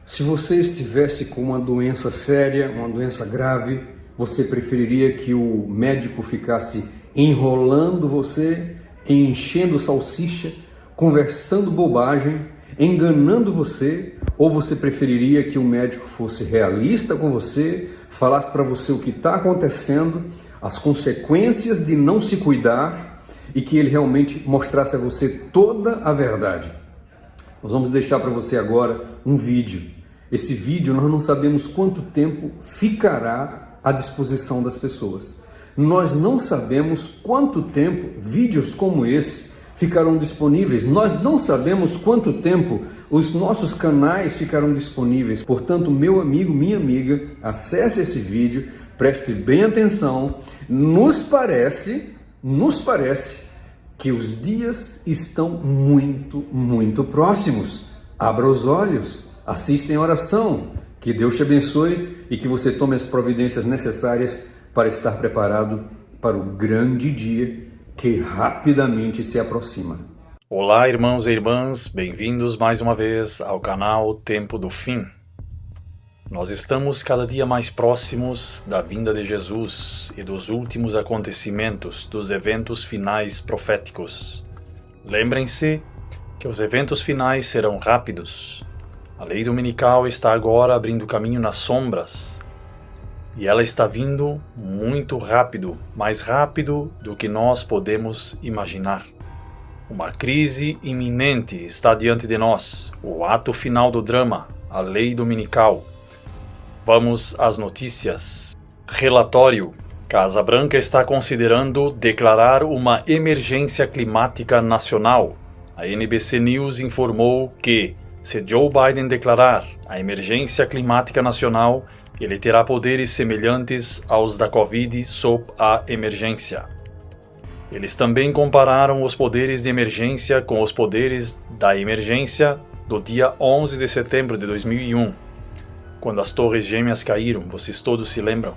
Se você estivesse com uma doença séria, uma doença grave, você preferiria que o médico ficasse enrolando você, enchendo salsicha, conversando bobagem, enganando você, ou você preferiria que o médico fosse realista com você, falasse para você o que está acontecendo, as consequências de não se cuidar e que ele realmente mostrasse a você toda a verdade? Nós vamos deixar para você agora um vídeo. Esse vídeo nós não sabemos quanto tempo ficará à disposição das pessoas. Nós não sabemos quanto tempo vídeos como esse ficarão disponíveis. Nós não sabemos quanto tempo os nossos canais ficarão disponíveis. Portanto, meu amigo, minha amiga, acesse esse vídeo, preste bem atenção. Nos parece que os dias estão muito próximos. Abra os olhos. Assista em oração, que Deus te abençoe e que você tome as providências necessárias para estar preparado para o grande dia que rapidamente se aproxima. Olá, irmãos e irmãs, bem-vindos mais uma vez ao canal Tempo do Fim. Nós estamos cada dia mais próximos da vinda de Jesus e dos últimos acontecimentos, dos eventos finais proféticos. Lembrem-se que os eventos finais serão rápidos. A lei dominical está agora abrindo caminho nas sombras e ela está vindo muito rápido, mais rápido do que nós podemos imaginar. Uma crise iminente está diante de nós, o ato final do drama, a lei dominical. Vamos às notícias. Relatório: Casa Branca está considerando declarar uma emergência climática nacional. A NBC News informou que se Joe Biden declarar a emergência climática nacional, ele terá poderes semelhantes aos da Covid sob a emergência. Eles também compararam os poderes de emergência com os poderes da emergência do dia 11 de setembro de 2001, quando as Torres Gêmeas caíram, vocês todos se lembram.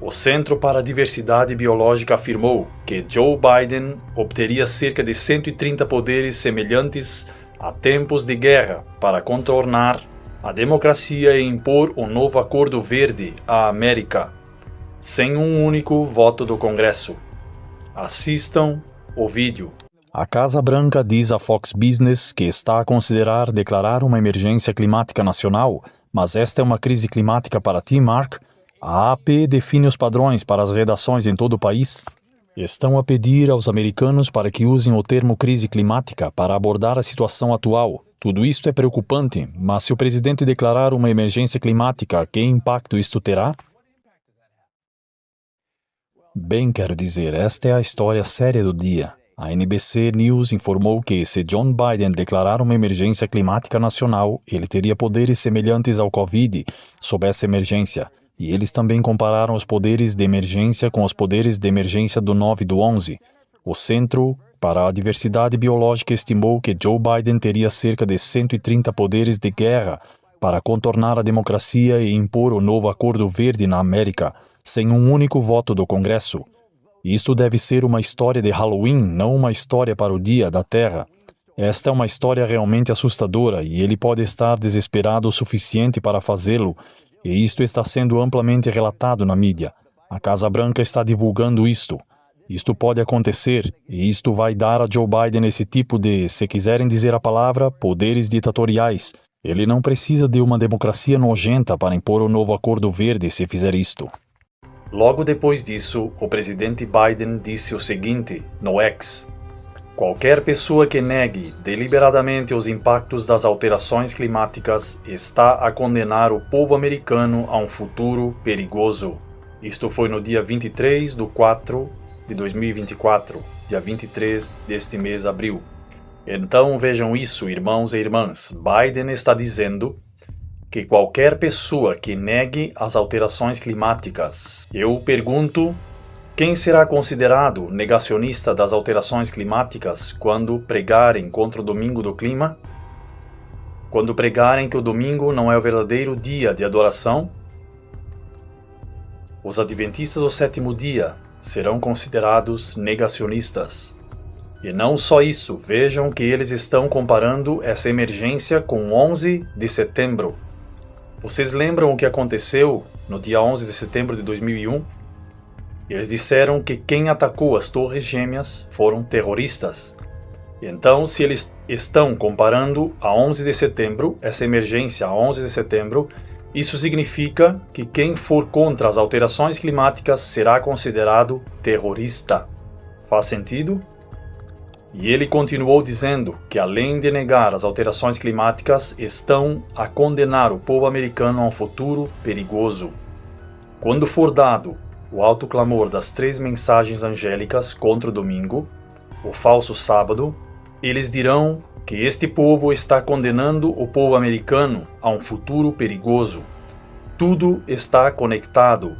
O Centro para a Diversidade Biológica afirmou que Joe Biden obteria cerca de 130 poderes semelhantes a tempos de guerra para contornar a democracia e impor um novo Acordo Verde à América, sem um único voto do Congresso. Assistam o vídeo. A Casa Branca diz à Fox Business que está a considerar declarar uma emergência climática nacional, mas esta é uma crise climática para ti, Mark? A AP define os padrões para as redações em todo o país. Estão a pedir aos americanos para que usem o termo crise climática para abordar a situação atual. Tudo isto é preocupante, mas se o presidente declarar uma emergência climática, que impacto isto terá? Bem, quero dizer, esta é a história séria do dia. A NBC News informou que, se John Biden declarar uma emergência climática nacional, ele teria poderes semelhantes ao Covid sob essa emergência. E eles também compararam os poderes de emergência com os poderes de emergência do 9/11. O Centro para a Diversidade Biológica estimou que Joe Biden teria cerca de 130 poderes de guerra para contornar a democracia e impor o novo Acordo Verde na América, sem um único voto do Congresso. Isto deve ser uma história de Halloween, não uma história para o Dia da Terra. Esta é uma história realmente assustadora e ele pode estar desesperado o suficiente para fazê-lo. E isto está sendo amplamente relatado na mídia. A Casa Branca está divulgando isto. Isto pode acontecer, e isto vai dar a Joe Biden esse tipo de, se quiserem dizer a palavra, poderes ditatoriais. Ele não precisa de uma democracia nojenta para impor o novo Acordo Verde se fizer isto. Logo depois disso, o presidente Biden disse o seguinte no X: qualquer pessoa que negue deliberadamente os impactos das alterações climáticas está a condenar o povo americano a um futuro perigoso. Isto foi no dia 23/4 de 2024, dia 23 deste mês de abril. Então vejam isso, irmãos e irmãs. Biden está dizendo que qualquer pessoa que negue as alterações climáticas. Eu pergunto: quem será considerado negacionista das alterações climáticas quando pregarem contra o domingo do clima? Quando pregarem que o domingo não é o verdadeiro dia de adoração? Os adventistas do sétimo dia serão considerados negacionistas. E não só isso, vejam que eles estão comparando essa emergência com 11 de setembro. Vocês lembram o que aconteceu no dia 11 de setembro de 2001? Eles disseram que quem atacou as Torres Gêmeas foram terroristas. Então, se eles estão comparando a 11 de setembro, essa emergência a 11 de setembro, isso significa que quem for contra as alterações climáticas será considerado terrorista. Faz sentido? E ele continuou dizendo que, além de negar as alterações climáticas, estão a condenar o povo americano a um futuro perigoso. Quando for dado o alto clamor das 3 mensagens angélicas contra o domingo, o falso sábado, eles dirão que este povo está condenando o povo americano a um futuro perigoso. Tudo está conectado.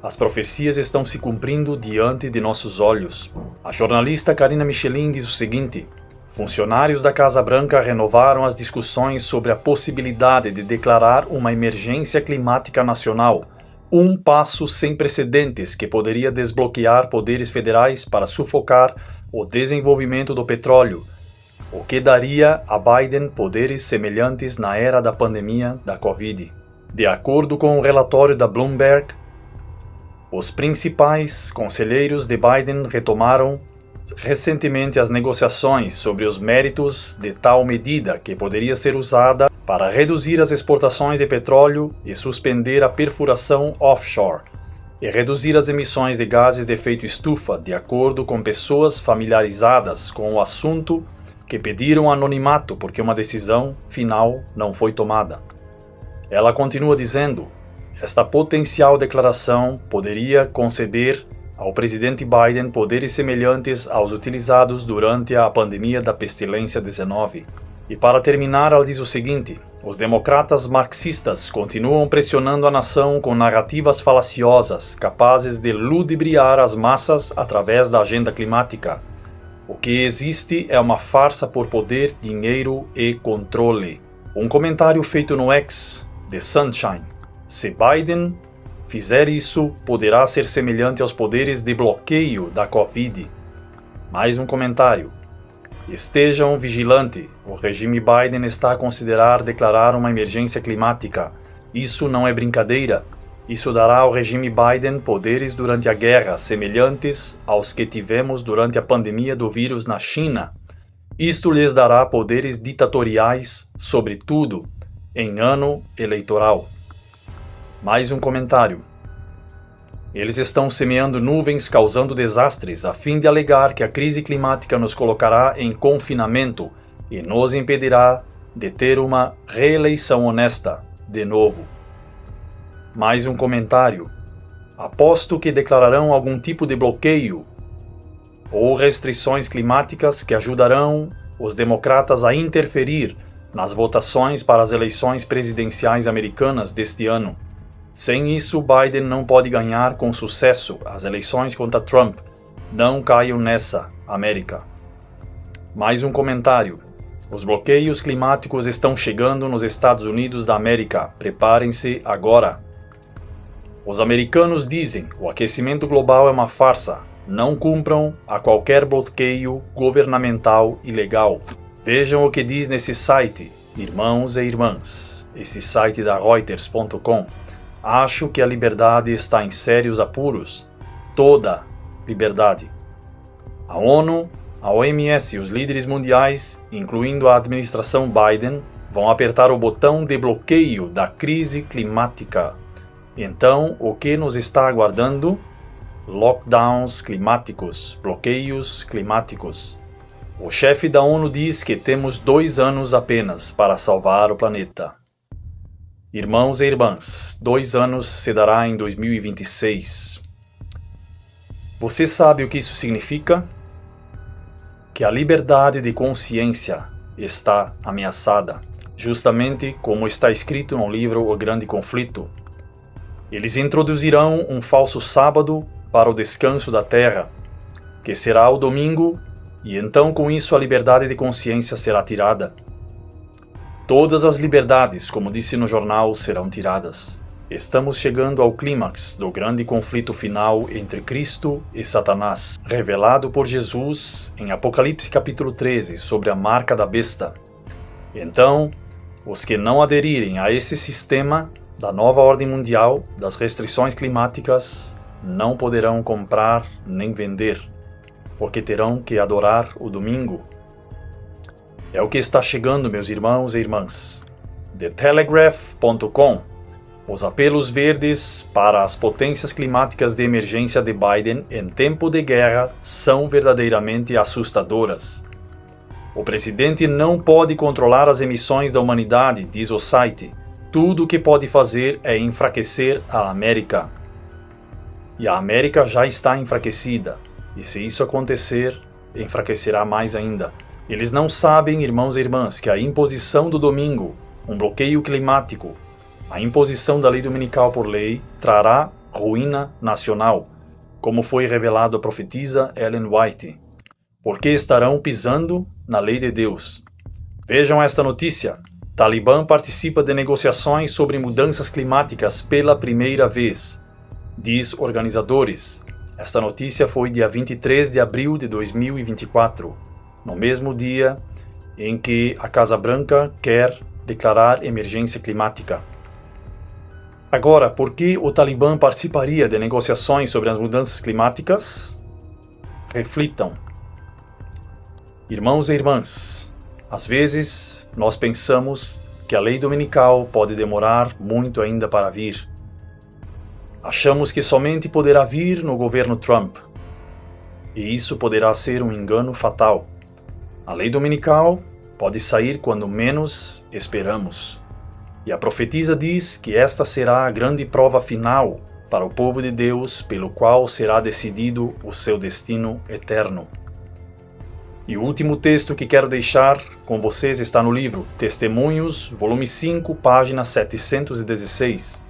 As profecias estão se cumprindo diante de nossos olhos. A jornalista Karina Michelin diz o seguinte: funcionários da Casa Branca renovaram as discussões sobre a possibilidade de declarar uma emergência climática nacional, um passo sem precedentes que poderia desbloquear poderes federais para sufocar o desenvolvimento do petróleo, o que daria a Biden poderes semelhantes na era da pandemia da Covid. De acordo com o relatório da Bloomberg, os principais conselheiros de Biden retomaram recentemente as negociações sobre os méritos de tal medida que poderia ser usada para reduzir as exportações de petróleo e suspender a perfuração offshore e reduzir as emissões de gases de efeito estufa, de acordo com pessoas familiarizadas com o assunto que pediram anonimato porque uma decisão final não foi tomada. Ela continua dizendo: esta potencial declaração poderia conceder ao presidente Biden poderes semelhantes aos utilizados durante a pandemia da pestilência 19. E para terminar, ela diz o seguinte: os democratas marxistas continuam pressionando a nação com narrativas falaciosas, capazes de ludibriar as massas através da agenda climática. O que existe é uma farsa por poder, dinheiro e controle. Um comentário feito no X, The Sunshine: se Biden fizer isso, poderá ser semelhante aos poderes de bloqueio da Covid. Mais um comentário: estejam vigilantes, o regime Biden está a considerar declarar uma emergência climática. Isso não é brincadeira. Isso dará ao regime Biden poderes durante a guerra, semelhantes aos que tivemos durante a pandemia do vírus na China. Isto lhes dará poderes ditatoriais, sobretudo em ano eleitoral. Mais um comentário: eles estão semeando nuvens causando desastres a fim de alegar que a crise climática nos colocará em confinamento e nos impedirá de ter uma reeleição honesta, de novo. Mais um comentário: aposto que declararão algum tipo de bloqueio ou restrições climáticas que ajudarão os democratas a interferir nas votações para as eleições presidenciais americanas deste ano. Sem isso, Biden não pode ganhar com sucesso as eleições contra Trump. Não caiam nessa, América. Mais um comentário: os bloqueios climáticos estão chegando nos Estados Unidos da América. Preparem-se agora. Os americanos dizem que o aquecimento global é uma farsa. Não cumpram a qualquer bloqueio governamental ilegal. Vejam o que diz nesse site, irmãos e irmãs. Esse site da Reuters.com. Acho que a liberdade está em sérios apuros. Toda liberdade. A ONU, a OMS e os líderes mundiais, incluindo a administração Biden, vão apertar o botão de bloqueio da crise climática. Então, o que nos está aguardando? Lockdowns climáticos, bloqueios climáticos. O chefe da ONU diz que temos 2 anos apenas para salvar o planeta. Irmãos e irmãs, 2 anos se dará em 2026. Você sabe o que isso significa? Que a liberdade de consciência está ameaçada, justamente como está escrito no livro O Grande Conflito. Eles introduzirão um falso sábado para o descanso da terra, que será o domingo, e então com isso a liberdade de consciência será tirada. Todas as liberdades, como disse no jornal, serão tiradas. Estamos chegando ao clímax do grande conflito final entre Cristo e Satanás, revelado por Jesus em Apocalipse capítulo 13, sobre a marca da besta. Então, os que não aderirem a esse sistema da nova ordem mundial, das restrições climáticas, não poderão comprar nem vender, porque terão que adorar o domingo. É o que está chegando, meus irmãos e irmãs. TheTelegraph.com. Os apelos verdes para as potências climáticas de emergência de Biden em tempo de guerra são verdadeiramente assustadoras. O presidente não pode controlar as emissões da humanidade, diz o site. Tudo o que pode fazer é enfraquecer a América. E a América já está enfraquecida. E se isso acontecer, enfraquecerá mais ainda. Eles não sabem, irmãos e irmãs, que a imposição do domingo, um bloqueio climático, a imposição da lei dominical por lei, trará ruína nacional, como foi revelado a profetisa Ellen White, porque estarão pisando na lei de Deus. Vejam esta notícia. Talibã participa de negociações sobre mudanças climáticas pela primeira vez, diz organizadores. Esta notícia foi dia 23 de abril de 2024, no mesmo dia em que a Casa Branca quer declarar emergência climática. Agora, por que o Talibã participaria de negociações sobre as mudanças climáticas? Reflitam. Irmãos e irmãs, às vezes nós pensamos que a lei dominical pode demorar muito ainda para vir. Achamos que somente poderá vir no governo Trump. E isso poderá ser um engano fatal. A lei dominical pode sair quando menos esperamos. E a profetisa diz que esta será a grande prova final para o povo de Deus, pelo qual será decidido o seu destino eterno. E o último texto que quero deixar com vocês está no livro Testemunhos, volume 5, página 716.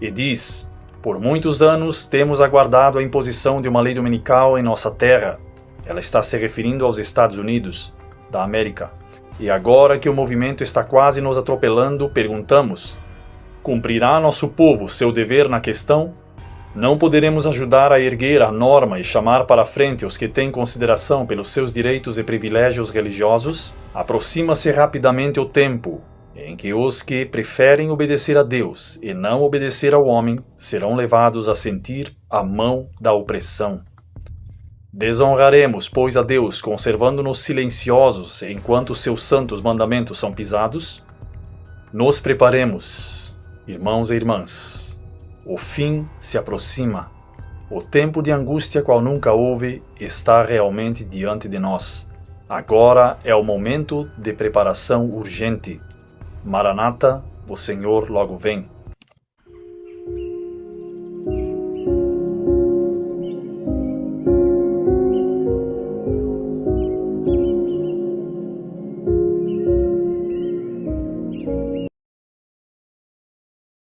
E diz: por muitos anos temos aguardado a imposição de uma lei dominical em nossa terra. Ela está se referindo aos Estados Unidos da América. E agora que o movimento está quase nos atropelando, perguntamos: cumprirá nosso povo seu dever na questão? Não poderemos ajudar a erguer a norma e chamar para frente os que têm consideração pelos seus direitos e privilégios religiosos? Aproxima-se rapidamente o tempo em que os que preferem obedecer a Deus e não obedecer ao homem serão levados a sentir a mão da opressão. Desonraremos, pois, a Deus, conservando-nos silenciosos enquanto seus santos mandamentos são pisados? Nos preparemos, irmãos e irmãs. O fim se aproxima. O tempo de angústia qual nunca houve está realmente diante de nós. Agora é o momento de preparação urgente. Maranata, o Senhor logo vem.